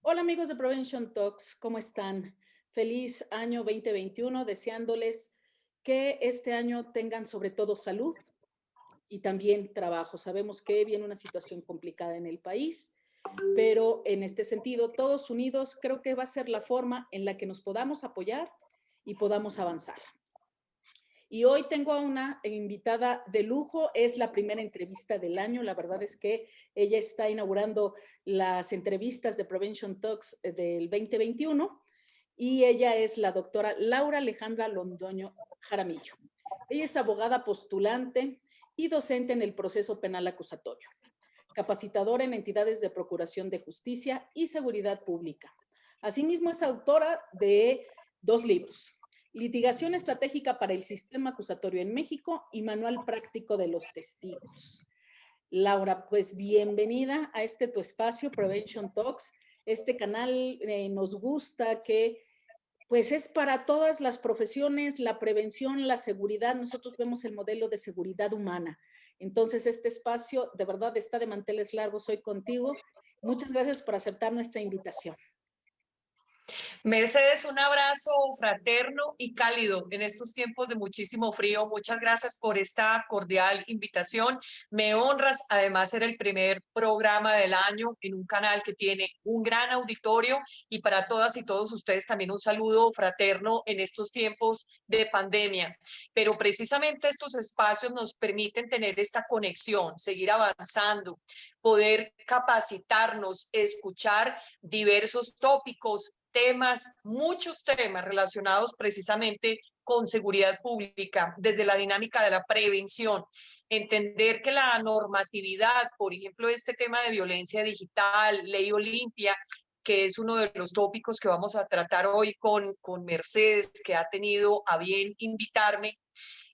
Hola amigos de Prevention Talks, ¿cómo están? Feliz año 2021, deseándoles que este año tengan sobre todo salud y también trabajo. Sabemos que viene una situación complicada en el país, pero en este sentido, todos unidos creo que va a ser la forma en la que nos podamos apoyar y podamos avanzar. Y hoy tengo a una invitada de lujo, es la primera entrevista del año, la verdad es que ella está inaugurando las entrevistas de Prevention Talks del 2021 y ella es la doctora Laura Alejandra Londoño Jaramillo. Ella es abogada postulante y docente en el proceso penal acusatorio, capacitadora en entidades de procuración de justicia y seguridad pública. Asimismo, es autora de dos libros: Litigación estratégica para el sistema acusatorio en México y Manual práctico de los testigos. Laura, pues bienvenida a este tu espacio, Prevention Talks. Este canal nos gusta que pues es para todas las profesiones, la prevención, la seguridad. Nosotros vemos el modelo de seguridad humana. Entonces, este espacio de verdad está de manteles largos hoy contigo. Muchas gracias por aceptar nuestra invitación. Mercedes, un abrazo fraterno y cálido en estos tiempos de muchísimo frío. Muchas gracias por esta cordial invitación. Me honras además ser el primer programa del año en un canal que tiene un gran auditorio, y para todas y todos ustedes también un saludo fraterno en estos tiempos de pandemia. Pero precisamente estos espacios nos permiten tener esta conexión, seguir avanzando, poder capacitarnos, escuchar diversos tópicos, temas, muchos temas relacionados precisamente con seguridad pública, desde la dinámica de la prevención. Entender que la normatividad, por ejemplo, este tema de violencia digital, ley Olimpia, que es uno de los tópicos que vamos a tratar hoy con Mercedes, que ha tenido a bien invitarme,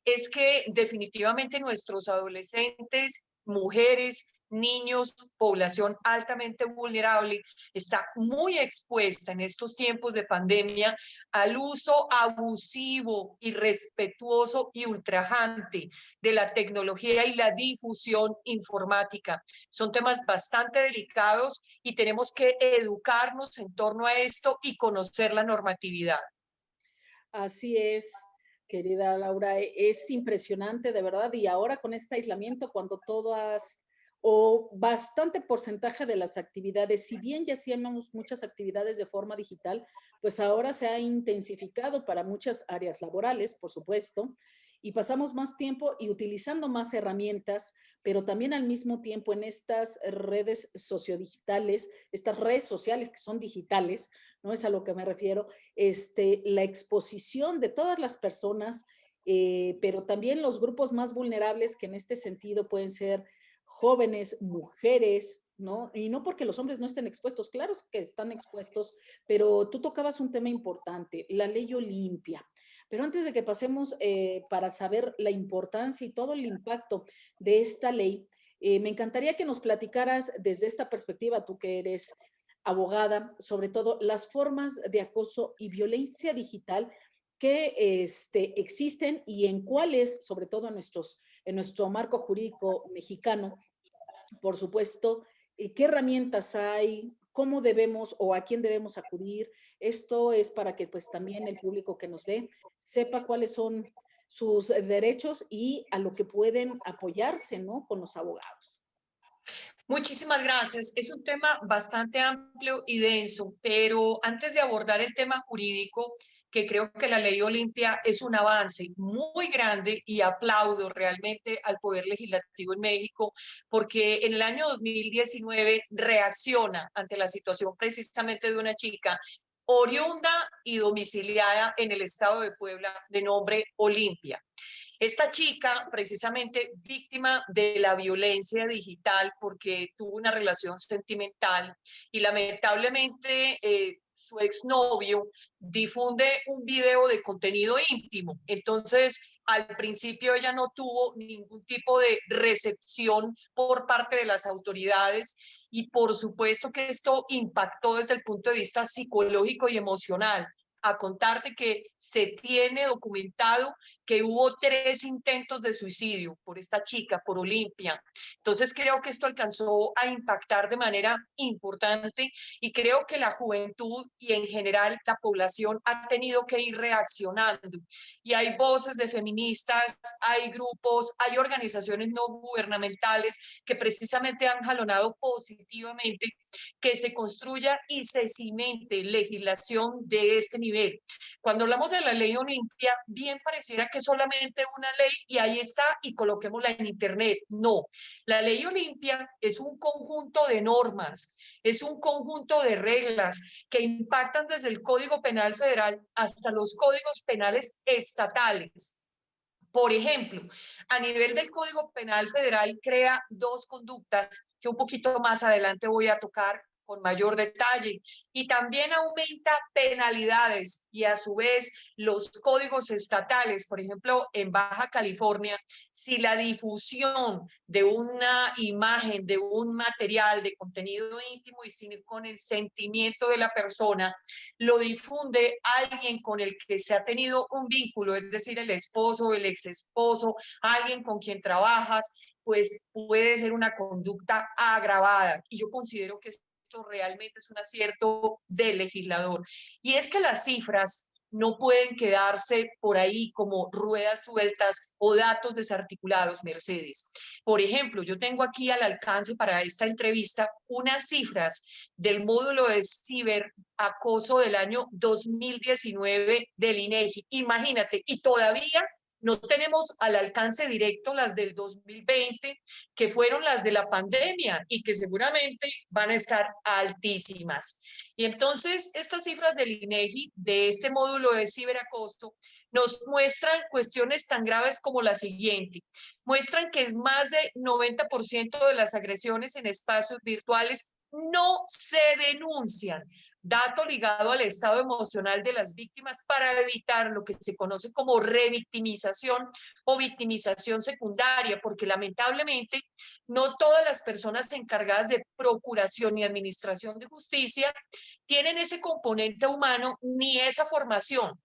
es que definitivamente nuestros adolescentes, mujeres, niños, población altamente vulnerable, está muy expuesta en estos tiempos de pandemia al uso abusivo, irrespetuoso y ultrajante de la tecnología y la difusión informática. Son temas bastante delicados y tenemos que educarnos en torno a esto y conocer la normatividad. Así es, querida Laura, es impresionante de verdad. Y ahora con este aislamiento, cuando todas o bastante porcentaje de las actividades, si bien ya hacíamos muchas actividades de forma digital, pues ahora se ha intensificado para muchas áreas laborales, por supuesto, y pasamos más tiempo y utilizando más herramientas, pero también al mismo tiempo en estas redes sociodigitales, estas redes sociales que son digitales, ¿no? Es a lo que me refiero, la exposición de todas las personas, pero también los grupos más vulnerables, que en este sentido pueden ser jóvenes, mujeres, ¿no? Y no porque los hombres no estén expuestos, claro que están expuestos, pero tú tocabas un tema importante, la ley Olimpia. Pero antes de que pasemos para saber la importancia y todo el impacto de esta ley, me encantaría que nos platicaras desde esta perspectiva, tú que eres abogada, sobre todo las formas de acoso y violencia digital que existen y en cuáles, sobre todo en nuestro marco jurídico mexicano, por supuesto, qué herramientas hay, cómo debemos o a quién debemos acudir. Esto es para que pues también el público que nos ve sepa cuáles son sus derechos y a lo que pueden apoyarse, ¿no? Con los abogados. Muchísimas gracias. Es un tema bastante amplio y denso, pero antes de abordar el tema jurídico, que creo que la ley Olimpia es un avance muy grande y aplaudo realmente al Poder Legislativo en México, porque en el año 2019 reacciona ante la situación precisamente de una chica oriunda y domiciliada en el estado de Puebla de nombre Olimpia. Esta chica, precisamente víctima de la violencia digital porque tuvo una relación sentimental y lamentablemente su exnovio difunde un video de contenido íntimo. Entonces, al principio ella no tuvo ningún tipo de recepción por parte de las autoridades, y por supuesto que esto impactó desde el punto de vista psicológico y emocional. A contarte que se tiene documentado que hubo 3 intentos de suicidio por esta chica, por Olimpia. Entonces creo que esto alcanzó a impactar de manera importante y creo que la juventud y en general la población ha tenido que ir reaccionando. Y hay voces de feministas, hay grupos, hay organizaciones no gubernamentales que precisamente han jalonado positivamente que se construya y se cimente legislación de este nivel. Cuando hablamos de la ley Olimpia, bien pareciera que solamente una ley y ahí está y coloquémosla en internet. No, la ley Olimpia es un conjunto de normas, es un conjunto de reglas que impactan desde el Código Penal Federal hasta los códigos penales estatales. Por ejemplo, a nivel del Código Penal Federal crea 2 conductas que un poquito más adelante voy a tocar con mayor detalle, y también aumenta penalidades y a su vez los códigos estatales. Por ejemplo, en Baja California, si la difusión de una imagen, de un material de contenido íntimo y sin consentimiento de la persona, lo difunde alguien con el que se ha tenido un vínculo, es decir, el esposo, el ex esposo, alguien con quien trabajas, pues puede ser una conducta agravada. Y yo considero que esto realmente es un acierto del legislador. Y es que las cifras no pueden quedarse por ahí como ruedas sueltas o datos desarticulados, Mercedes. Por ejemplo, yo tengo aquí al alcance para esta entrevista unas cifras del módulo de ciberacoso del año 2019 del INEGI. Imagínate, y todavía no tenemos al alcance directo las del 2020, que fueron las de la pandemia y que seguramente van a estar altísimas. Y entonces estas cifras del INEGI, de este módulo de ciberacoso, nos muestran cuestiones tan graves como la siguiente. Muestran que es más del 90% de las agresiones en espacios virtuales no se denuncian, dato ligado al estado emocional de las víctimas para evitar lo que se conoce como revictimización o victimización secundaria, porque lamentablemente no todas las personas encargadas de procuración y administración de justicia tienen ese componente humano ni esa formación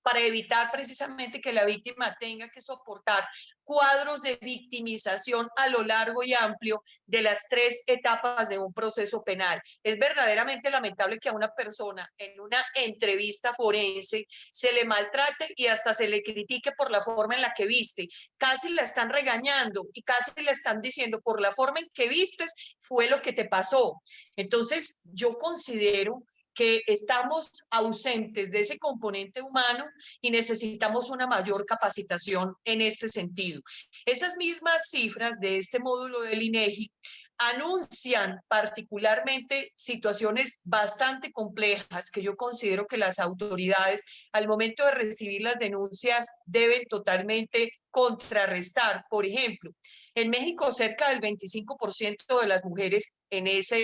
para evitar precisamente que la víctima tenga que soportar cuadros de victimización a lo largo y amplio de las 3 etapas de un proceso penal. Es verdaderamente lamentable que a una persona en una entrevista forense se le maltrate y hasta se le critique por la forma en la que viste. Casi la están regañando y casi le están diciendo por la forma en que vistes fue lo que te pasó. Entonces, yo considero que estamos ausentes de ese componente humano y necesitamos una mayor capacitación en este sentido. Esas mismas cifras de este módulo del INEGI anuncian particularmente situaciones bastante complejas que yo considero que las autoridades al momento de recibir las denuncias deben totalmente contrarrestar. Por ejemplo, en México cerca del 25% de las mujeres en esa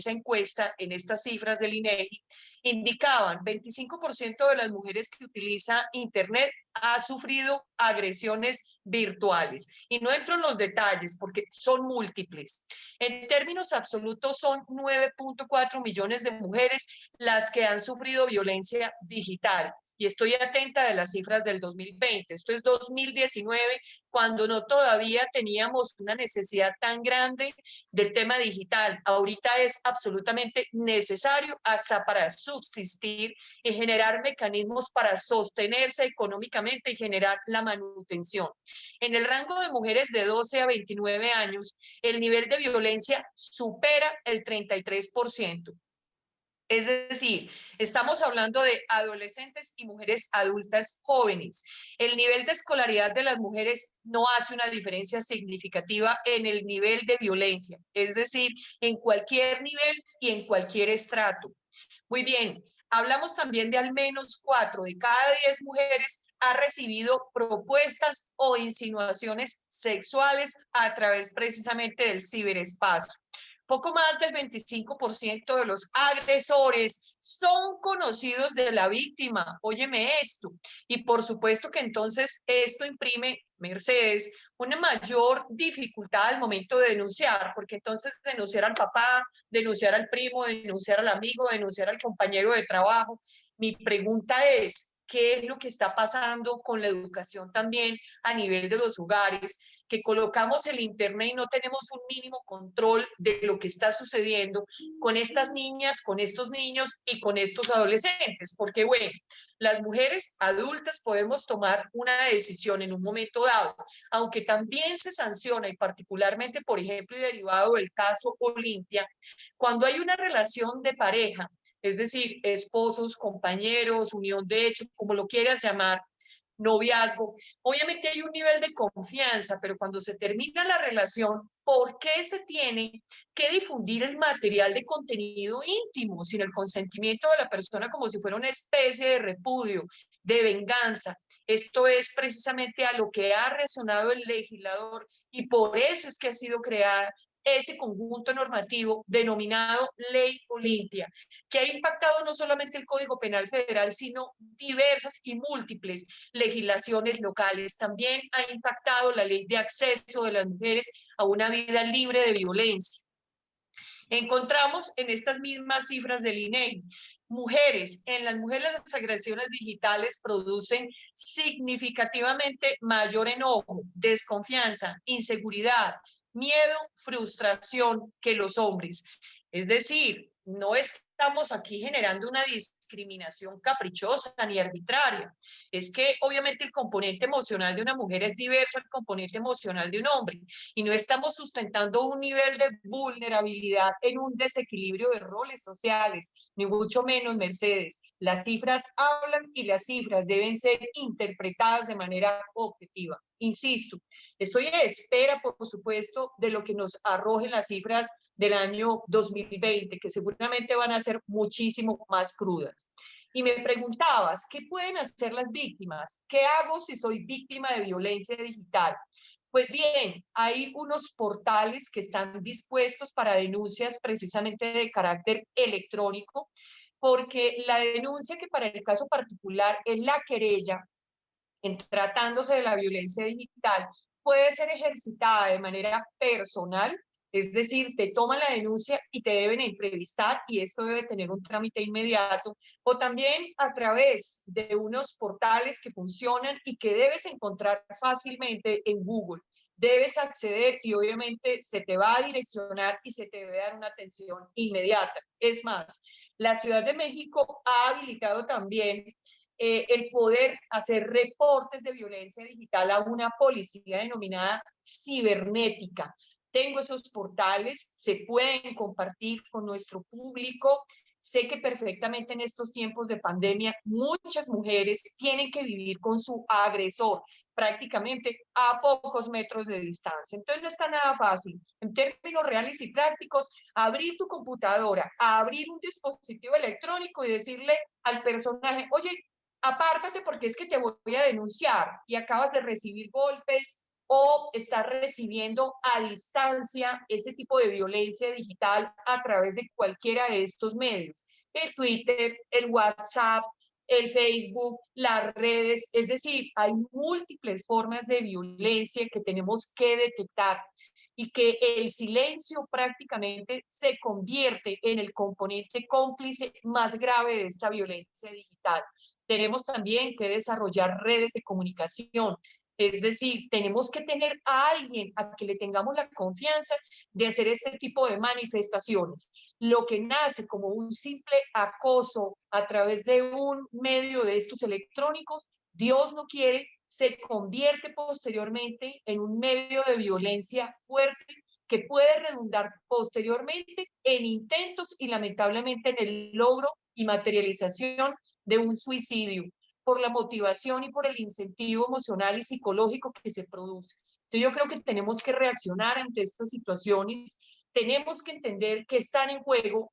encuesta, en estas cifras del INEGI, indicaban 25% de las mujeres que utilizan Internet ha sufrido agresiones virtuales. Y no entro en los detalles porque son múltiples. En términos absolutos son 9.4 millones de mujeres las que han sufrido violencia digital. Y estoy atenta de las cifras del 2020. Esto es 2019, cuando no todavía teníamos una necesidad tan grande del tema digital. Ahorita es absolutamente necesario hasta para subsistir y generar mecanismos para sostenerse económicamente y generar la manutención. En el rango de mujeres de 12 a 29 años, el nivel de violencia supera el 33%. Es decir, estamos hablando de adolescentes y mujeres adultas jóvenes. El nivel de escolaridad de las mujeres no hace una diferencia significativa en el nivel de violencia, es decir, en cualquier nivel y en cualquier estrato. Muy bien, hablamos también de al menos 4 de cada 10 mujeres ha recibido propuestas o insinuaciones sexuales a través precisamente del ciberespacio. Poco más del 25% de los agresores son conocidos de la víctima. Óyeme esto. Y por supuesto que entonces esto imprime, Mercedes, una mayor dificultad al momento de denunciar, porque entonces denunciar al papá, denunciar al primo, denunciar al amigo, denunciar al compañero de trabajo. Mi pregunta es, qué es lo que está pasando con la educación también a nivel de los hogares, que colocamos el internet y no tenemos un mínimo control de lo que está sucediendo con estas niñas, con estos niños y con estos adolescentes, porque bueno, las mujeres adultas podemos tomar una decisión en un momento dado, aunque también se sanciona y particularmente, por ejemplo, y derivado del caso Olimpia, cuando hay una relación de pareja, es decir, esposos, compañeros, unión de hecho, como lo quieras llamar, noviazgo, obviamente hay un nivel de confianza, pero cuando se termina la relación, ¿por qué se tiene que difundir el material de contenido íntimo sin el consentimiento de la persona como si fuera una especie de repudio, de venganza? Esto es precisamente a lo que ha resonado el legislador y por eso es que ha sido creada ese conjunto normativo denominado Ley Olimpia, que ha impactado no solamente el Código Penal Federal, sino diversas y múltiples legislaciones locales. También ha impactado la ley de acceso de las mujeres a una vida libre de violencia. Encontramos en estas mismas cifras del INEGI, en las mujeres las agresiones digitales producen significativamente mayor enojo, desconfianza, inseguridad, miedo, frustración que los hombres. Es decir, no estamos aquí generando una discriminación caprichosa ni arbitraria. Es que obviamente el componente emocional de una mujer es diverso al componente emocional de un hombre y no estamos sustentando un nivel de vulnerabilidad en un desequilibrio de roles sociales, ni mucho menos, Mercedes. Las cifras hablan y las cifras deben ser interpretadas de manera objetiva. Insisto, estoy a espera, por supuesto, de lo que nos arrojen las cifras del año 2020, que seguramente van a ser muchísimo más crudas. Y me preguntabas, ¿qué pueden hacer las víctimas? ¿Qué hago si soy víctima de violencia digital? Pues bien, hay unos portales que están dispuestos para denuncias precisamente de carácter electrónico, porque la denuncia que para el caso particular es la querella, en tratándose de la violencia digital, puede ser ejercitada de manera personal, es decir, te toman la denuncia y te deben entrevistar y esto debe tener un trámite inmediato, o también a través de unos portales que funcionan y que debes encontrar fácilmente en Google. Debes acceder y obviamente se te va a direccionar y se te debe dar una atención inmediata. Es más, la Ciudad de México ha habilitado también el poder hacer reportes de violencia digital a una policía denominada cibernética. Tengo esos portales, se pueden compartir con nuestro público. Sé que perfectamente en estos tiempos de pandemia muchas mujeres tienen que vivir con su agresor prácticamente a pocos metros de distancia. Entonces no está nada fácil. En términos reales y prácticos, abrir tu computadora, abrir un dispositivo electrónico y decirle al personaje, oye, apártate porque es que te voy a denunciar y acabas de recibir golpes o estás recibiendo a distancia ese tipo de violencia digital a través de cualquiera de estos medios. El Twitter, el WhatsApp, el Facebook, las redes, es decir, hay múltiples formas de violencia que tenemos que detectar y que el silencio prácticamente se convierte en el componente cómplice más grave de esta violencia digital. Tenemos también que desarrollar redes de comunicación, es decir, tenemos que tener a alguien a que le tengamos la confianza de hacer este tipo de manifestaciones. Lo que nace como un simple acoso a través de un medio de estos electrónicos, Dios no quiere, se convierte posteriormente en un medio de violencia fuerte que puede redundar posteriormente en intentos y lamentablemente en el logro y materialización de un suicidio por la motivación y por el incentivo emocional y psicológico que se produce. Entonces yo creo que tenemos que reaccionar ante estas situaciones, tenemos que entender que están en juego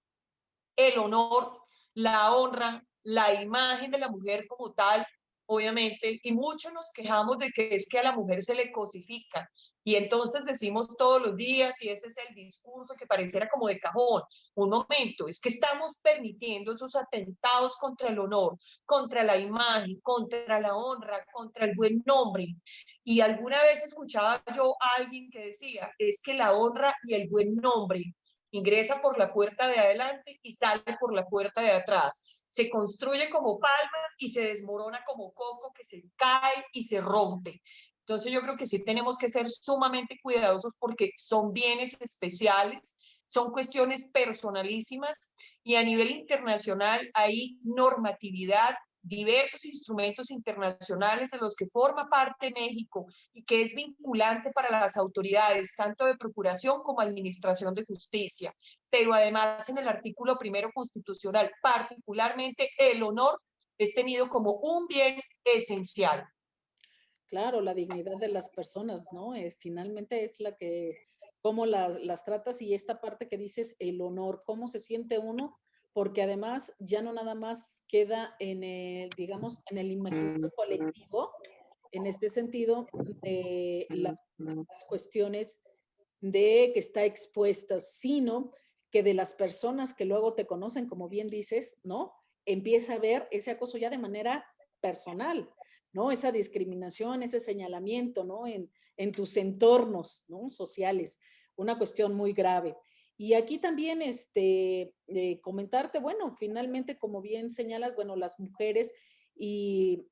el honor, la honra, la imagen de la mujer como tal, obviamente, y muchos nos quejamos de que es que a la mujer se le cosifica, y entonces decimos todos los días, y ese es el discurso que pareciera como de cajón, un momento, es que estamos permitiendo esos atentados contra el honor, contra la imagen, contra la honra, contra el buen nombre, y alguna vez escuchaba yo a alguien que decía, es que la honra y el buen nombre ingresa por la puerta de adelante y sale por la puerta de atrás. Se construye como palma y se desmorona como coco que se cae y se rompe. Entonces yo creo que sí tenemos que ser sumamente cuidadosos porque son bienes especiales, son cuestiones personalísimas y a nivel internacional hay normatividad, diversos instrumentos internacionales de los que forma parte México y que es vinculante para las autoridades, tanto de procuración como administración de justicia. Pero además en el artículo primero constitucional, particularmente el honor es tenido como un bien esencial. Claro, la dignidad de las personas, ¿no? Finalmente es la que, cómo las tratas y esta parte que dices, el honor, cómo se siente uno, porque además ya no nada más queda en el, digamos, en el imaginario colectivo, en este sentido, de las cuestiones de que está expuesta, sino que de las personas que luego te conocen, como bien dices, ¿no? Empieza a ver ese acoso ya de manera personal, ¿no? Esa discriminación, ese señalamiento, ¿no? En tus entornos, ¿no? Sociales, una cuestión muy grave. Y aquí también, comentarte, bueno, finalmente, como bien señalas, bueno, las mujeres y,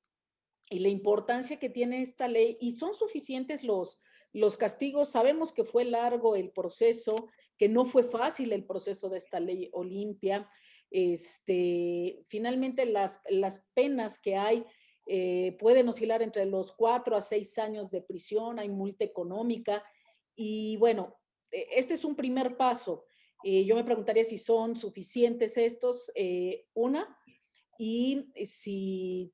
y la importancia que tiene esta ley, y son suficientes los castigos, sabemos que fue largo el proceso, que no fue fácil el proceso de esta ley Olimpia, finalmente las penas que hay pueden oscilar entre los 4 a 6 años de prisión, hay multa económica y bueno, este es un primer paso. Yo me preguntaría si son suficientes estos, una, y si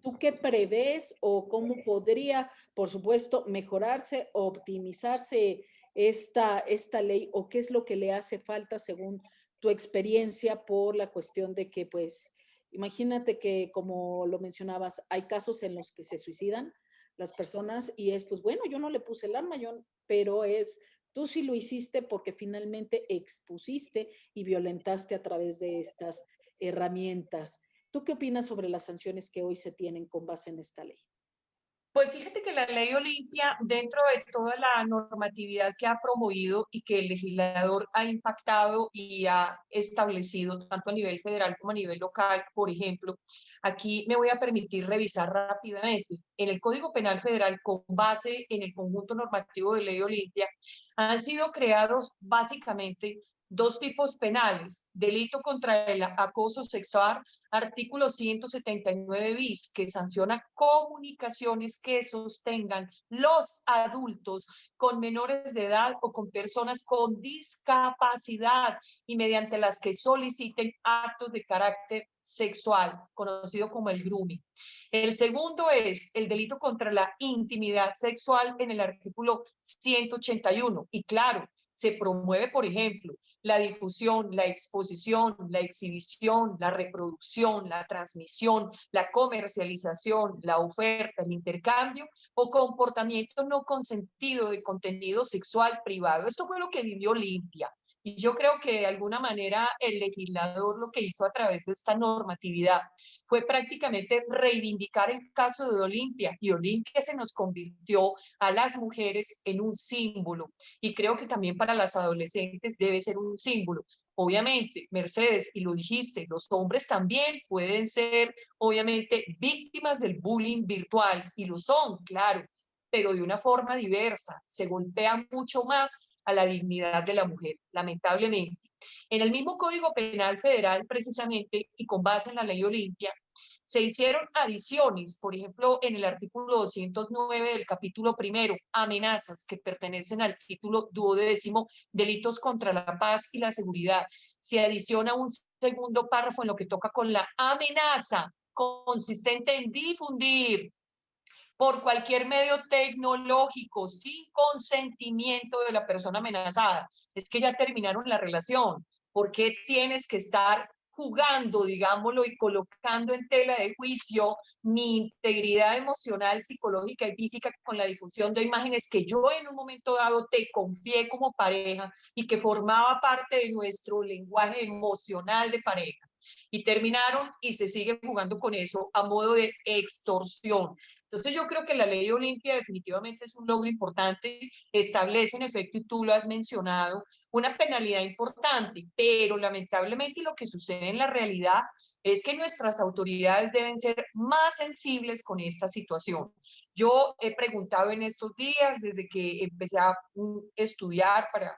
tú qué prevés o cómo podría, por supuesto, mejorarse o optimizarse esta ley o qué es lo que le hace falta según tu experiencia por la cuestión de que, pues, imagínate que, como lo mencionabas, hay casos en los que se suicidan las personas y es, pues, bueno, yo no le puse el arma, pero es, tú sí lo hiciste porque finalmente expusiste y violentaste a través de estas herramientas. ¿Tú qué opinas sobre las sanciones que hoy se tienen con base en esta ley? Pues fíjate que la ley Olimpia, dentro de toda la normatividad que ha promovido y que el legislador ha impactado y ha establecido, tanto a nivel federal como a nivel local, por ejemplo, aquí me voy a permitir revisar rápidamente. En el Código Penal Federal, con base en el conjunto normativo de ley Olimpia, han sido creados básicamente dos tipos penales: delito contra el acoso sexual, artículo 179 bis, que sanciona comunicaciones que sostengan los adultos con menores de edad o con personas con discapacidad y mediante las que soliciten actos de carácter sexual, conocido como el grooming. El segundo es el delito contra la intimidad sexual en el artículo 181. Y claro, se promueve, por ejemplo, la difusión, la exposición, la exhibición, la reproducción, la transmisión, la comercialización, la oferta, el intercambio o comportamiento no consentido de contenido sexual privado. Esto fue lo que vivió Olimpia. Y yo creo que de alguna manera el legislador lo que hizo a través de esta normatividad fue prácticamente reivindicar el caso de Olimpia, y Olimpia se nos convirtió a las mujeres en un símbolo, y creo que también para las adolescentes debe ser un símbolo. Obviamente, Mercedes, y lo dijiste, los hombres también pueden ser, obviamente, víctimas del bullying virtual, y lo son, claro, pero de una forma diversa. Se golpea mucho más a la dignidad de la mujer, lamentablemente. En el mismo Código Penal Federal, precisamente, y con base en la ley Olimpia, se hicieron adiciones, por ejemplo, en el artículo 209 del capítulo primero, amenazas, que pertenecen al título 12, delitos contra la paz y la seguridad. Se adiciona un segundo párrafo en lo que toca con la amenaza consistente en difundir por cualquier medio tecnológico sin consentimiento de la persona amenazada. Es que ya terminaron la relación. ¿Por qué tienes que estar jugando, digámoslo, y colocando en tela de juicio mi integridad emocional, psicológica y física con la difusión de imágenes que yo en un momento dado te confié como pareja y que formaba parte de nuestro lenguaje emocional de pareja? Y terminaron y se sigue jugando con eso a modo de extorsión. Entonces yo creo que la ley Olimpia definitivamente es un logro importante, establece en efecto, y tú lo has mencionado, una penalidad importante, pero lamentablemente lo que sucede en la realidad es que nuestras autoridades deben ser más sensibles con esta situación. Yo he preguntado en estos días, desde que empecé a estudiar para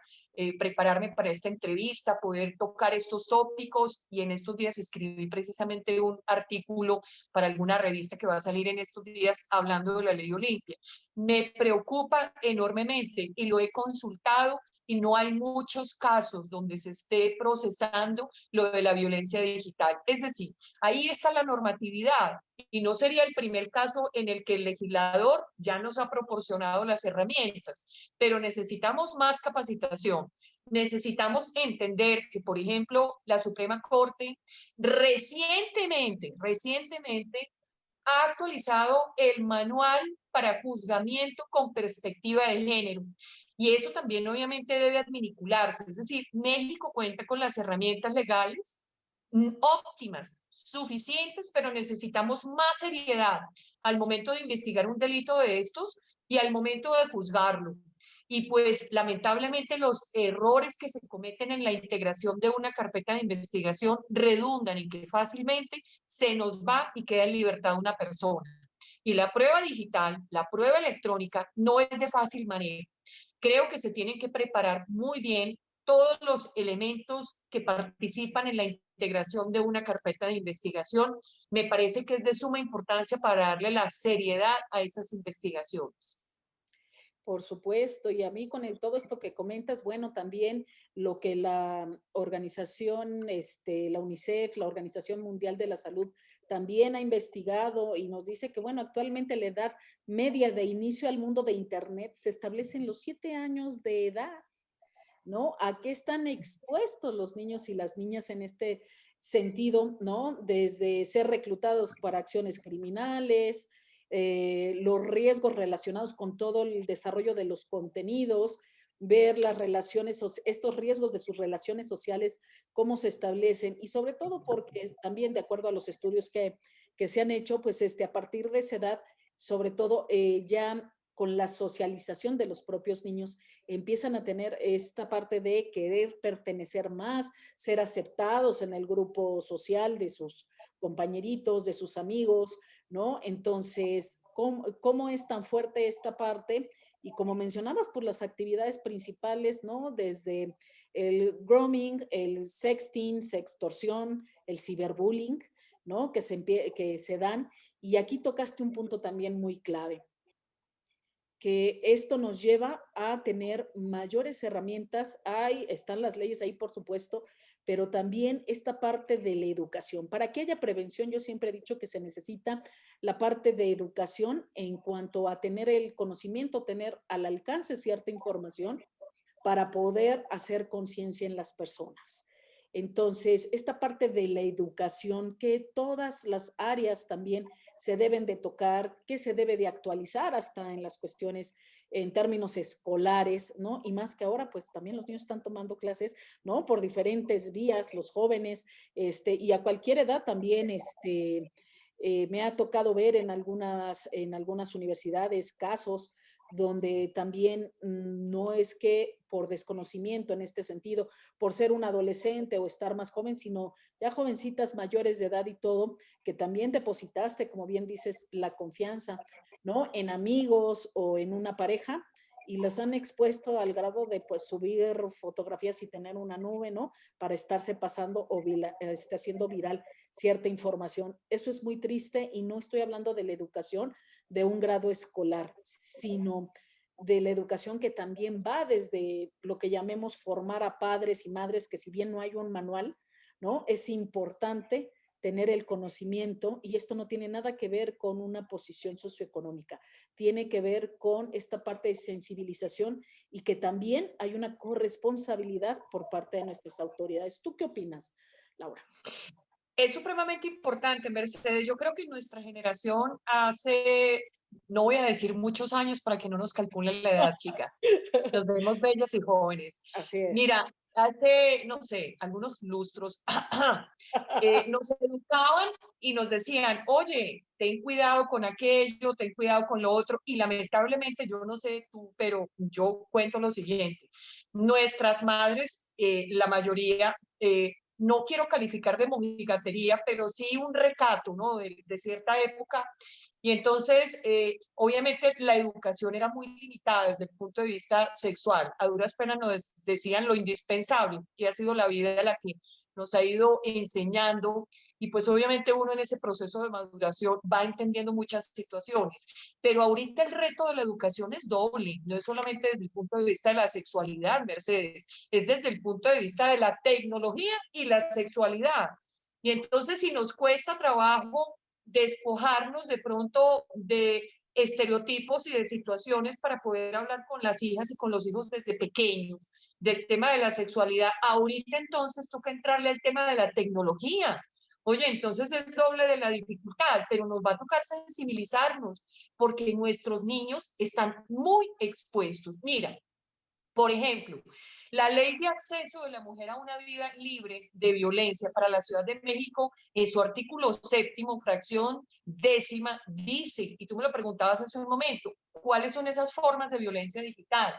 prepararme para esta entrevista, poder tocar estos tópicos, y en estos días escribí precisamente un artículo para alguna revista que va a salir en estos días hablando de la ley Olimpia. Me preocupa enormemente y lo he consultado y no hay muchos casos donde se esté procesando lo de la violencia digital. Es decir, ahí está la normatividad y no sería el primer caso en el que el legislador ya nos ha proporcionado las herramientas, pero necesitamos más capacitación. Necesitamos entender que, por ejemplo, la Suprema Corte recientemente ha actualizado el manual para juzgamiento con perspectiva de género. Y eso también obviamente debe adminicularse. Es decir, México cuenta con las herramientas legales óptimas, suficientes, pero necesitamos más seriedad al momento de investigar un delito de estos y al momento de juzgarlo. Y pues lamentablemente los errores que se cometen en la integración de una carpeta de investigación redundan en que fácilmente se nos va y queda en libertad una persona. Y la prueba digital, la prueba electrónica, no es de fácil manejo. Creo que se tienen que preparar muy bien todos los elementos que participan en la integración de una carpeta de investigación. Me parece que es de suma importancia para darle la seriedad a esas investigaciones. Por supuesto, y a mí con todo esto que comentas, bueno, también lo que la organización, la UNICEF, la Organización Mundial de la Salud, también ha investigado y nos dice que, bueno, actualmente la edad media de inicio al mundo de Internet se establece en los 7 años de edad, ¿no? ¿A qué están expuestos los niños y las niñas en este sentido, ¿no? Desde ser reclutados para acciones criminales, los riesgos relacionados con todo el desarrollo de los contenidos, ver las relaciones, estos riesgos de sus relaciones sociales, cómo se establecen y sobre todo porque también de acuerdo a los estudios que se han hecho, pues a partir de esa edad, sobre todo ya con la socialización de los propios niños, empiezan a tener esta parte de querer pertenecer más, ser aceptados en el grupo social de sus compañeritos, de sus amigos, ¿no? Entonces, ¿cómo es tan fuerte esta parte? Y como mencionabas, por las actividades principales, ¿no? Desde el grooming, el sexting, sextorsión, el ciberbullying, ¿no? Que se dan. Y aquí tocaste un punto también muy clave, que esto nos lleva a tener mayores herramientas. Están las leyes ahí, por supuesto, pero también esta parte de la educación. Para que haya prevención, yo siempre he dicho que se necesita la parte de educación en cuanto a tener el conocimiento, tener al alcance cierta información para poder hacer conciencia en las personas. Entonces, esta parte de la educación, que todas las áreas también se deben de tocar, que se debe de actualizar hasta en las cuestiones en términos escolares, ¿no? Y más que ahora, pues también los niños están tomando clases, ¿no? Por diferentes vías, los jóvenes, y a cualquier edad también, me ha tocado ver en algunas universidades casos donde también no es que por desconocimiento en este sentido, por ser un adolescente o estar más joven, sino ya jovencitas mayores de edad y todo, que también depositaste, como bien dices, la confianza, ¿no? En amigos o en una pareja y las han expuesto al grado de pues subir fotografías y tener una nube, ¿no? Para estarse pasando o haciendo viral cierta información. Eso es muy triste y no estoy hablando de la educación de un grado escolar, sino de la educación que también va desde lo que llamemos formar a padres y madres, que si bien no hay un manual, ¿no? Es importante tener el conocimiento y esto no tiene nada que ver con una posición socioeconómica, tiene que ver con esta parte de sensibilización y que también hay una corresponsabilidad por parte de nuestras autoridades. ¿Tú qué opinas, Laura? Es supremamente importante, Mercedes. Yo creo que nuestra generación hace, no voy a decir muchos años para que no nos calculen la edad, chica. Nos vemos bellas y jóvenes. Así es. Mira, hace, no sé, algunos lustros, nos educaban y nos decían, oye, ten cuidado con aquello, ten cuidado con lo otro. Y lamentablemente, yo no sé tú, pero yo cuento lo siguiente. Nuestras madres, la mayoría, no quiero calificar de mojigatería, pero sí un recato, ¿no? De cierta época. Y entonces, obviamente, la educación era muy limitada desde el punto de vista sexual. A duras penas nos decían lo indispensable, que ha sido la vida la que nos ha ido enseñando. Y pues obviamente uno en ese proceso de maduración va entendiendo muchas situaciones. Pero ahorita el reto de la educación es doble, no es solamente desde el punto de vista de la sexualidad, Mercedes, es desde el punto de vista de la tecnología y la sexualidad. Y entonces, si nos cuesta trabajo despojarnos de pronto de estereotipos y de situaciones para poder hablar con las hijas y con los hijos desde pequeños del tema de la sexualidad. Ahorita entonces toca entrarle al tema de la tecnología. Oye, entonces es doble de la dificultad, pero nos va a tocar sensibilizarnos porque nuestros niños están muy expuestos. Mira, por ejemplo, la ley de acceso de la mujer a una vida libre de violencia para la Ciudad de México, en su artículo séptimo, fracción décima, dice, y tú me lo preguntabas hace un momento, ¿cuáles son esas formas de violencia digital?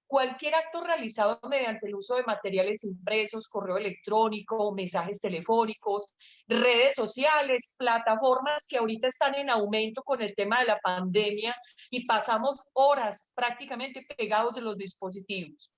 Cualquier acto realizado mediante el uso de materiales impresos, correo electrónico, mensajes telefónicos, redes sociales, plataformas que ahorita están en aumento con el tema de la pandemia y pasamos horas prácticamente pegados de los dispositivos.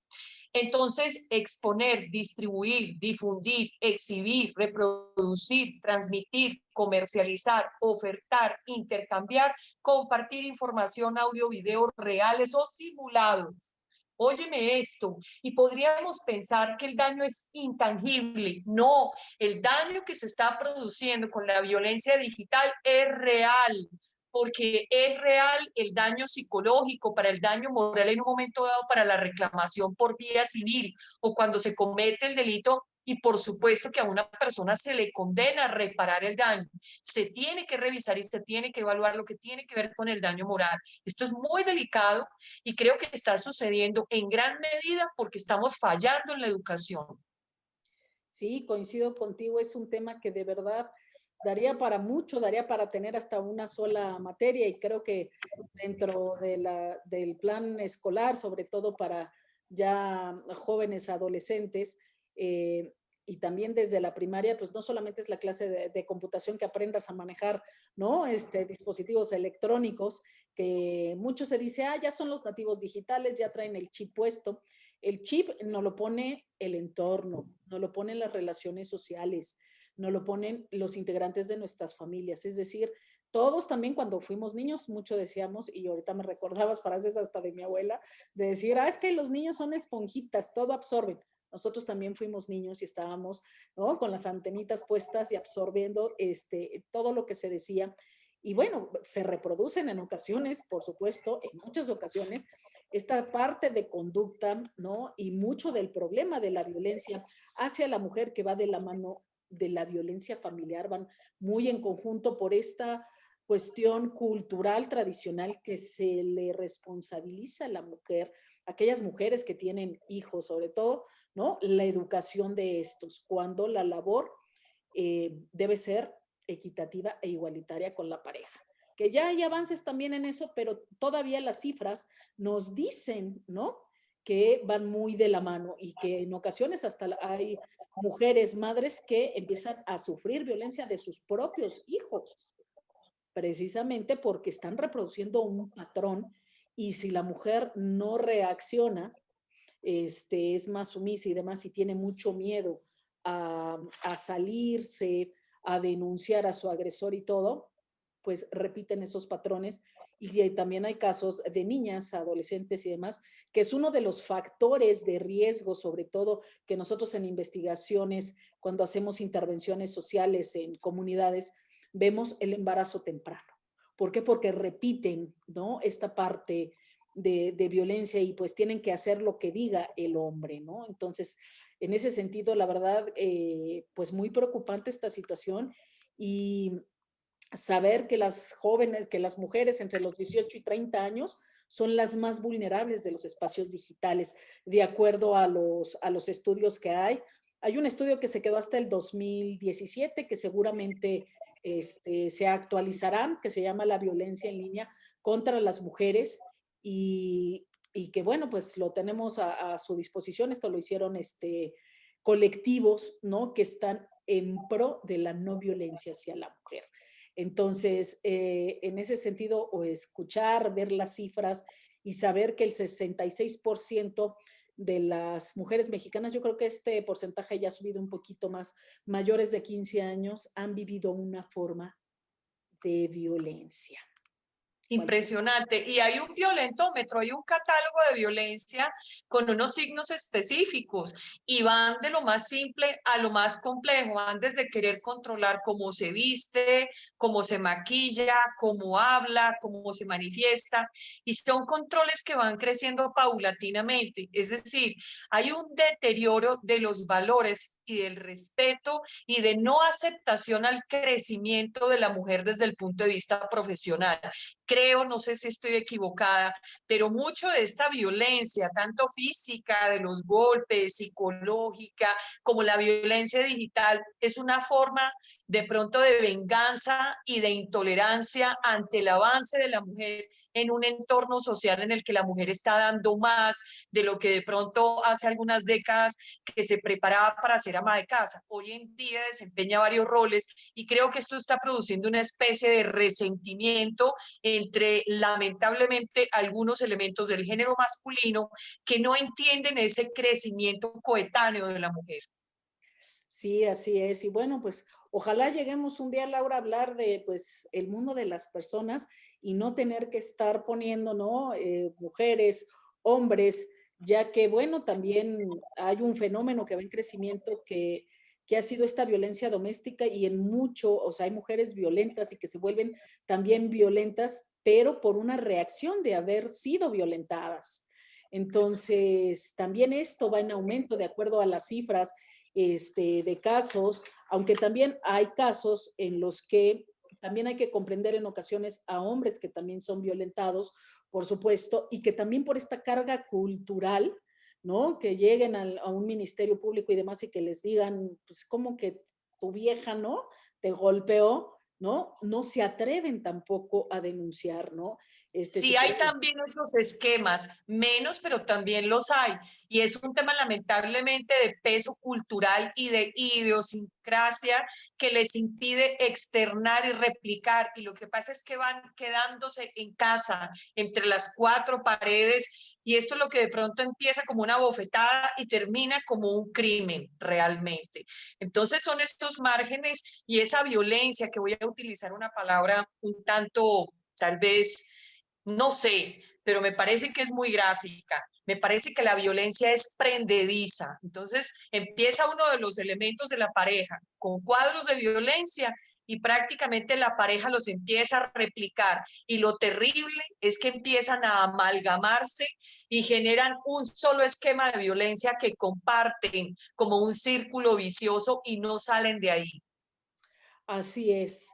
Entonces, exponer, distribuir, difundir, exhibir, reproducir, transmitir, comercializar, ofertar, intercambiar, compartir información, audio, video reales o simulados. Óyeme esto, y podríamos pensar que el daño es intangible. No, el daño que se está produciendo con la violencia digital es real, porque es real el daño psicológico, para el daño moral en un momento dado, para la reclamación por vía civil o cuando se comete el delito. Y por supuesto que a una persona se le condena a reparar el daño. Se tiene que revisar y se tiene que evaluar lo que tiene que ver con el daño moral. Esto es muy delicado y creo que está sucediendo en gran medida porque estamos fallando en la educación. Sí, coincido contigo, es un tema que de verdad daría para mucho, daría para tener hasta una sola materia y creo que dentro del plan escolar, sobre todo para ya jóvenes adolescentes, y también desde la primaria, pues no solamente es la clase de computación que aprendas a manejar, ¿no? Dispositivos electrónicos, que mucho se dice, ah, ya son los nativos digitales, ya traen el chip puesto. El chip no lo pone el entorno, no lo ponen las relaciones sociales, no lo ponen los integrantes de nuestras familias. Es decir, todos también cuando fuimos niños, mucho decíamos, y ahorita me recordabas frases hasta de mi abuela, de decir, ah, es que los niños son esponjitas, todo absorben. Nosotros también fuimos niños y estábamos, ¿no? Con las antenitas puestas y absorbiendo todo lo que se decía. Y bueno, se reproducen en ocasiones, por supuesto, en muchas ocasiones, esta parte de conducta, ¿no? Y mucho del problema de la violencia hacia la mujer que va de la mano de la violencia familiar, van muy en conjunto por esta cuestión cultural tradicional que se le responsabiliza a la mujer, aquellas mujeres que tienen hijos, sobre todo, ¿no? La educación de estos, cuando la labor debe ser equitativa e igualitaria con la pareja. Que ya hay avances también en eso, pero todavía las cifras nos dicen, ¿no? Que van muy de la mano y que en ocasiones hasta hay mujeres, madres que empiezan a sufrir violencia de sus propios hijos, precisamente porque están reproduciendo un patrón y si la mujer no reacciona, es más sumisa y demás, y tiene mucho miedo a salirse, a denunciar a su agresor y todo, pues repiten esos patrones. Y también hay casos de niñas, adolescentes y demás, que es uno de los factores de riesgo, sobre todo que nosotros en investigaciones, cuando hacemos intervenciones sociales en comunidades, vemos el embarazo temprano. ¿Por qué? Porque repiten, ¿no? Esta parte de violencia y pues tienen que hacer lo que diga el hombre, ¿no? Entonces, en ese sentido, la verdad, pues muy preocupante esta situación y saber que las jóvenes, que las mujeres entre los 18 y 30 años son las más vulnerables de los espacios digitales, de acuerdo a los estudios que hay. Hay un estudio que se quedó hasta el 2017, que seguramente se actualizarán, que se llama La violencia en línea contra las mujeres, y que bueno, pues lo tenemos a su disposición. Esto lo hicieron colectivos, ¿no? Que están en pro de la no violencia hacia la mujer. Entonces, en ese sentido, o escuchar, ver las cifras y saber que el 66% de las mujeres mexicanas, yo creo que este porcentaje ya ha subido un poquito más, mayores de 15 años, han vivido una forma de violencia. Impresionante. Y hay un violentómetro, hay un catálogo de violencia con unos signos específicos y van de lo más simple a lo más complejo, van desde querer controlar cómo se viste, cómo se maquilla, cómo habla, cómo se manifiesta, y son controles que van creciendo paulatinamente. Es decir, hay un deterioro de los valores y del respeto y de no aceptación al crecimiento de la mujer desde el punto de vista profesional. Creo, no sé si estoy equivocada, pero mucho de esta violencia, tanto física, de los golpes, psicológica, como la violencia digital, es una forma de pronto de venganza y de intolerancia ante el avance de la mujer en un entorno social en el que la mujer está dando más de lo que de pronto hace algunas décadas que se preparaba para ser ama de casa. Hoy en día desempeña varios roles y creo que esto está produciendo una especie de resentimiento entre lamentablemente algunos elementos del género masculino que no entienden ese crecimiento coetáneo de la mujer. Sí, así es. Y bueno, pues ojalá lleguemos un día, Laura, a hablar de pues el mundo de las personas y no tener que estar poniendo, ¿no? Mujeres, hombres, ya que bueno, también hay un fenómeno que va en crecimiento que ha sido esta violencia doméstica y en mucho, o sea, hay mujeres violentas y que se vuelven también violentas, pero por una reacción de haber sido violentadas. Entonces, también esto va en aumento de acuerdo a las cifras de casos, aunque también hay casos en los que también hay que comprender en ocasiones a hombres que también son violentados, por supuesto, y que también por esta carga cultural, ¿no? Que lleguen a un ministerio público y demás y que les digan, pues, como que tu vieja, ¿no? Te golpeó, ¿no? No se atreven tampoco a denunciar, ¿no? Sí Si hay quieren. también esos esquemas, menos, pero también los hay. Y es un tema lamentablemente de peso cultural y de idiosincrasia que les impide externar y replicar. Y lo que pasa es que van quedándose en casa, entre las cuatro paredes, y esto es lo que de pronto empieza como una bofetada y termina como un crimen realmente. Entonces son estos márgenes y esa violencia, que voy a utilizar una palabra un tanto, tal vez no sé, pero me parece que es muy gráfica. Me parece que la violencia es prendediza. Entonces empieza uno de los elementos de la pareja con cuadros de violencia y prácticamente la pareja los empieza a replicar. Y lo terrible es que empiezan a amalgamarse y generan un solo esquema de violencia que comparten como un círculo vicioso y no salen de ahí. Así es.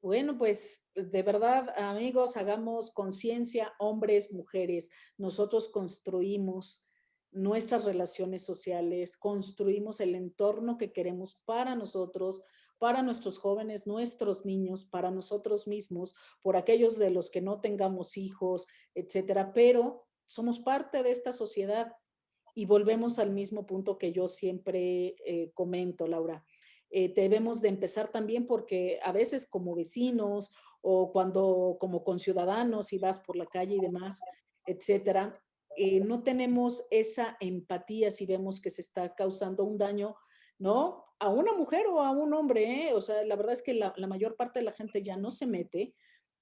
Bueno, pues de verdad, amigos, hagamos conciencia, hombres, mujeres. Nosotros construimos nuestras relaciones sociales, construimos el entorno que queremos para nosotros, para nuestros jóvenes, nuestros niños, para nosotros mismos, por aquellos de los que no tengamos hijos, etcétera. Pero somos parte de esta sociedad y volvemos al mismo punto que yo siempre comento, Laura. Debemos de empezar también porque a veces como vecinos o cuando como conciudadanos y vas por la calle y demás, etcétera, no tenemos esa empatía si vemos que se está causando un daño, ¿no? A una mujer o a un hombre, ¿eh? O sea, la verdad es que la mayor parte de la gente ya no se mete,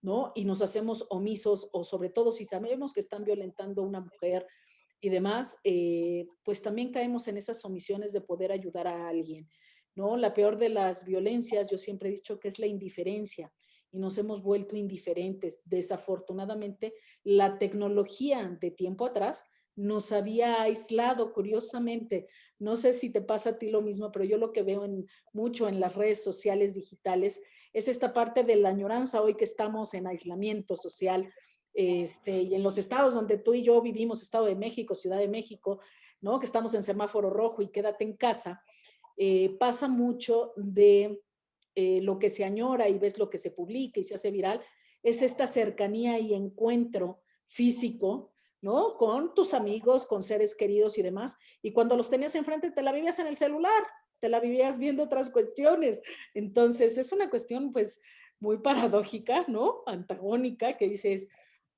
¿no? Y nos hacemos omisos o sobre todo si sabemos que están violentando a una mujer y demás, pues también caemos en esas omisiones de poder ayudar a alguien, ¿no? La peor de las violencias, yo siempre he dicho que es la indiferencia y nos hemos vuelto indiferentes. Desafortunadamente, la tecnología de tiempo atrás nos había aislado, curiosamente. No sé si te pasa a ti lo mismo, pero yo lo que veo mucho en las redes sociales digitales es esta parte de la añoranza hoy que estamos en aislamiento social, y en los estados donde tú y yo vivimos, Estado de México, Ciudad de México, ¿no? Que estamos en semáforo rojo y quédate en casa, pasa mucho de lo que se añora y ves lo que se publica y se hace viral, es esta cercanía y encuentro físico, ¿no? Con tus amigos, con seres queridos y demás. Y cuando los tenías enfrente, te la vivías en el celular, te la vivías viendo otras cuestiones. Entonces, es una cuestión, pues, muy paradójica, ¿no? Antagónica, que dices,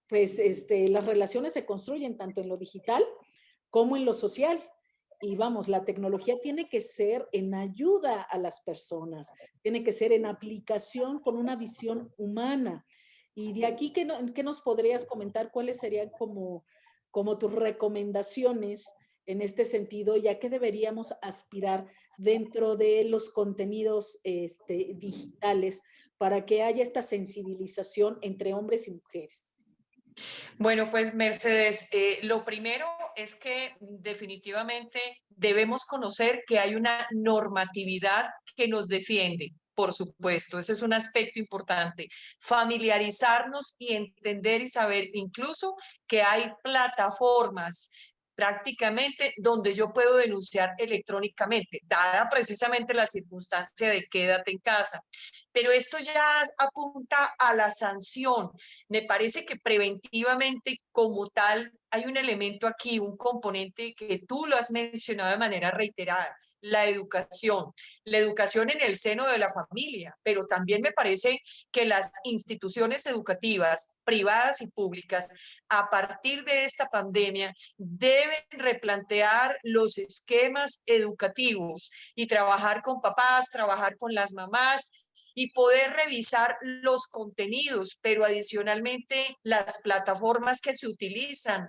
pues, las relaciones se construyen tanto en lo digital como en lo social. Y vamos, la tecnología tiene que ser en ayuda a las personas, tiene que ser en aplicación con una visión humana. Y de aquí, ¿qué nos podrías comentar? ¿Cuáles serían como tus recomendaciones en este sentido? ¿Y a qué deberíamos aspirar dentro de los contenidos digitales para que haya esta sensibilización entre hombres y mujeres? Bueno, pues Mercedes, lo primero es que definitivamente debemos conocer que hay una normatividad que nos defiende. Por supuesto, ese es un aspecto importante. Familiarizarnos y entender y saber incluso que hay plataformas prácticamente donde yo puedo denunciar electrónicamente, dada precisamente la circunstancia de quédate en casa. Pero esto ya apunta a la sanción. Me parece que preventivamente como tal hay un elemento aquí, un componente que tú lo has mencionado de manera reiterada, la educación en el seno de la familia, pero también me parece que las instituciones educativas, privadas y públicas, a partir de esta pandemia, deben replantear los esquemas educativos y trabajar con papás, trabajar con las mamás, y poder revisar los contenidos, pero adicionalmente las plataformas que se utilizan,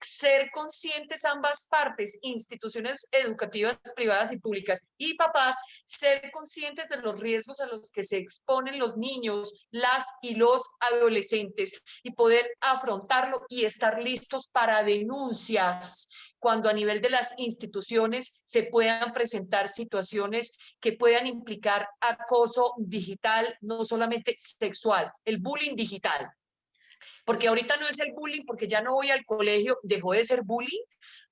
ser conscientes ambas partes, instituciones educativas privadas y públicas y papás, ser conscientes de los riesgos a los que se exponen los niños, las y los adolescentes y poder afrontarlo y estar listos para denuncias cuando a nivel de las instituciones se puedan presentar situaciones que puedan implicar acoso digital, no solamente sexual, el bullying digital. Porque ahorita no es el bullying, porque ya no voy al colegio, dejó de ser bullying.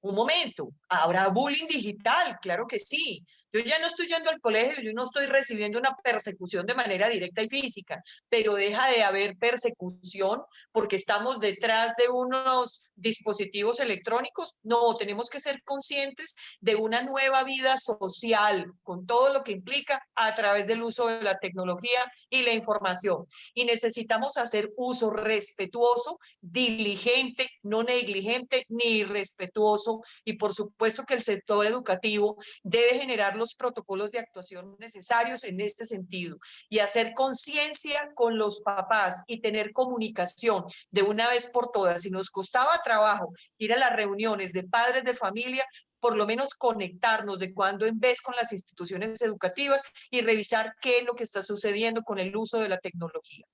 Un momento, habrá bullying digital, claro que sí. Yo ya no estoy yendo al colegio, yo no estoy recibiendo una persecución de manera directa y física, pero deja de haber persecución porque estamos detrás de unos dispositivos electrónicos. No, tenemos que ser conscientes de una nueva vida social, con todo lo que implica a través del uso de la tecnología y la información. Y necesitamos hacer uso respetuoso, diligente, no negligente ni irrespetuoso. Y por supuesto que el sector educativo debe generar los protocolos de actuación necesarios en este sentido y hacer conciencia con los papás y tener comunicación de una vez por todas. Si nos costaba trabajo ir a las reuniones de padres de familia, por lo menos conectarnos de cuando en vez con las instituciones educativas y revisar qué es lo que está sucediendo con el uso de la tecnología.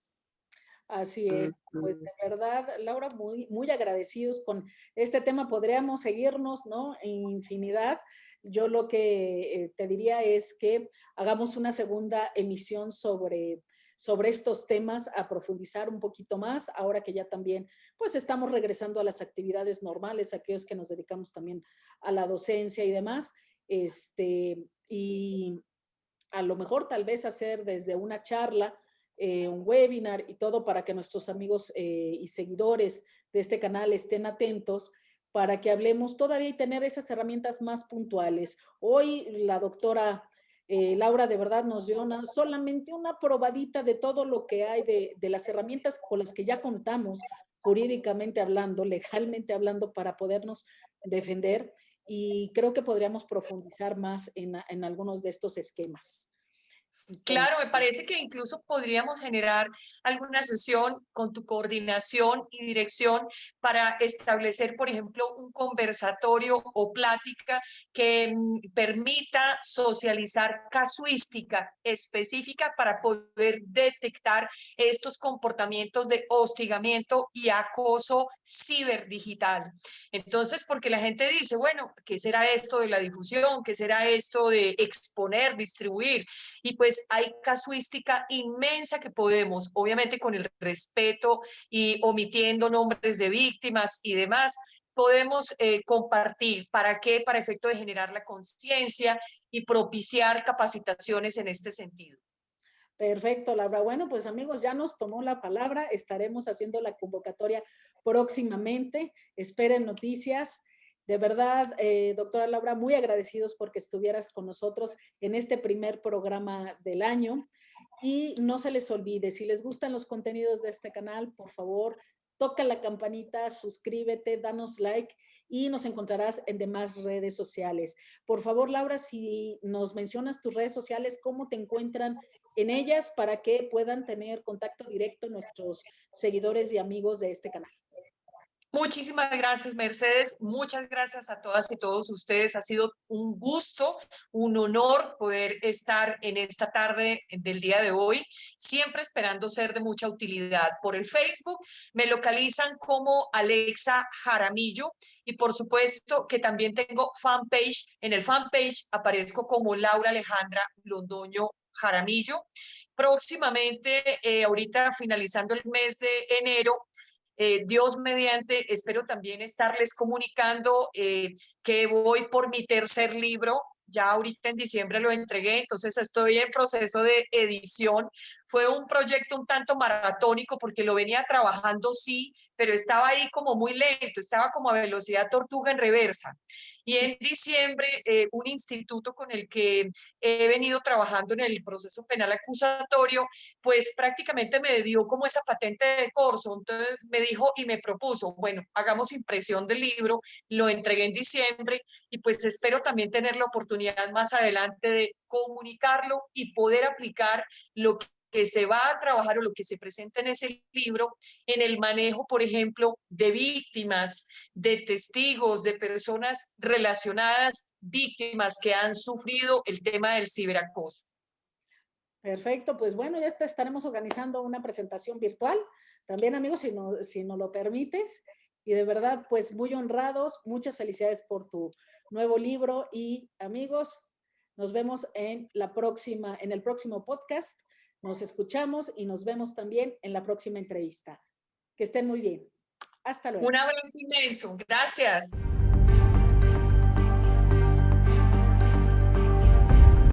Así es. Pues de verdad, Laura, muy, muy agradecidos con este tema. Podríamos seguirnos, ¿no? En infinidad. Yo lo que te diría es que hagamos una segunda emisión sobre estos temas, a profundizar un poquito más, ahora que ya también, pues estamos regresando a las actividades normales, aquellos que nos dedicamos también a la docencia y demás. Y a lo mejor tal vez hacer desde una charla, un webinar y todo para que nuestros amigos y seguidores de este canal estén atentos para que hablemos todavía y tener esas herramientas más puntuales. Hoy la doctora Laura de verdad nos dio solamente una probadita de todo lo que hay de las herramientas con las que ya contamos jurídicamente hablando, legalmente hablando, para podernos defender, y creo que podríamos profundizar más en algunos de estos esquemas. Entonces, Claro, me parece que incluso podríamos generar alguna sesión con tu coordinación y dirección para establecer, por ejemplo, un conversatorio o plática que permita socializar casuística específica para poder detectar estos comportamientos de hostigamiento y acoso ciberdigital. Entonces, porque la gente dice, bueno, ¿qué será esto de la difusión? ¿Qué será esto de exponer, distribuir? Y pues pues hay casuística inmensa que podemos, obviamente con el respeto y omitiendo nombres de víctimas y demás, podemos compartir. ¿Para qué? Para efecto de generar la conciencia y propiciar capacitaciones en este sentido. Perfecto, Laura. Bueno, pues amigos, ya nos tomó la palabra. Estaremos haciendo la convocatoria próximamente. Esperen noticias. De verdad, doctora Laura, muy agradecidos porque estuvieras con nosotros en este primer programa del año. Y no se les olvide, si les gustan los contenidos de este canal, por favor, toca la campanita, suscríbete, danos like y nos encontrarás en demás redes sociales. Por favor, Laura, si nos mencionas tus redes sociales, ¿cómo te encuentran en ellas para que puedan tener contacto directo nuestros seguidores y amigos de este canal? Muchísimas gracias, Mercedes. Muchas gracias a todas y todos ustedes. Ha sido un gusto, un honor poder estar en esta tarde del día de hoy, siempre esperando ser de mucha utilidad. Por el Facebook me localizan como Alexa Jaramillo y por supuesto que también tengo fanpage. En el fanpage aparezco como Laura Alejandra Londoño Jaramillo. Próximamente, ahorita finalizando el mes de enero, Dios mediante, espero también estarles comunicando que voy por mi tercer libro. Ya ahorita en diciembre lo entregué, entonces estoy en proceso de edición. Fue un proyecto un tanto maratónico porque lo venía trabajando, sí, pero estaba ahí como muy lento, estaba como a velocidad tortuga en reversa. Y en diciembre, un instituto con el que he venido trabajando en el proceso penal acusatorio, pues prácticamente me dio como esa patente de corso. Entonces me dijo y me propuso, bueno, hagamos impresión del libro, lo entregué en diciembre y pues espero también tener la oportunidad más adelante de comunicarlo y poder aplicar lo que se va a trabajar o lo que se presenta en ese libro en el manejo, por ejemplo, de víctimas, de testigos, de personas relacionadas, víctimas que han sufrido el tema del ciberacoso. Perfecto, pues bueno, ya te estaremos organizando una presentación virtual, también amigos, si nos lo permites. Y de verdad, pues muy honrados, muchas felicidades por tu nuevo libro y amigos, nos vemos en el próximo podcast. Nos escuchamos y nos vemos también en la próxima entrevista. Que estén muy bien. Hasta luego. Un abrazo inmenso. Gracias.